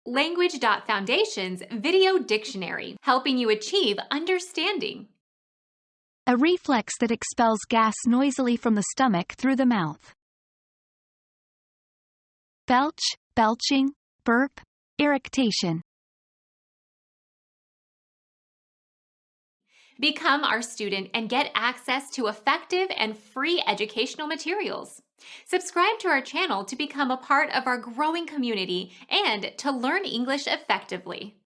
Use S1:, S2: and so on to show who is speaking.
S1: Language.Foundation's Video Dictionary, helping you achieve understanding.
S2: A reflex that expels gas noisily from the stomach through the mouth. Belch, belching, burp, eructation.
S1: Become our student and get access to effective and free educational materials. Subscribe to our channel to become a part of our growing community and to learn English effectively.